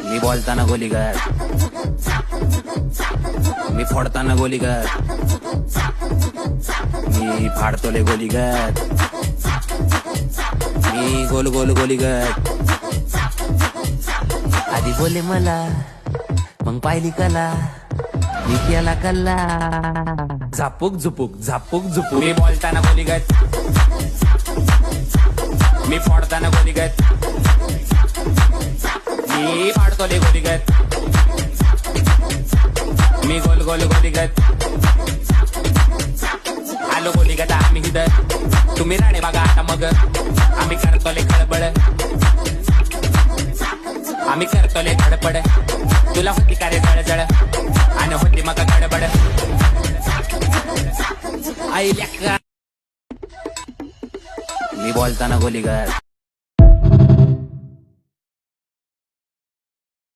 मी बोलताना गोलीगत, मी फोडताना गोलीगत, मी फाडतोले गोलीगत, मी गोल गोल गोलीगत. आधी बोले मला मग पाहिली कला, मी केला कल्ला, झापूक झुपूक झापूक झुपूक. मी बोलताना गोलीगत, मी फोडताना गोलीगत, मी फाडतोले गोलीगत, मी गोल गोल गोलीगत. आलो गोलीगत आम्ही हिदर, तुम्ही राणे बघा आता मग. आम्ही करतोले खडबड, आम्ही करतोले धडपड. तुला होती का रे जळजळ आणि होती मग गडबड. आई लेका, मी बोलताना गोलीगत.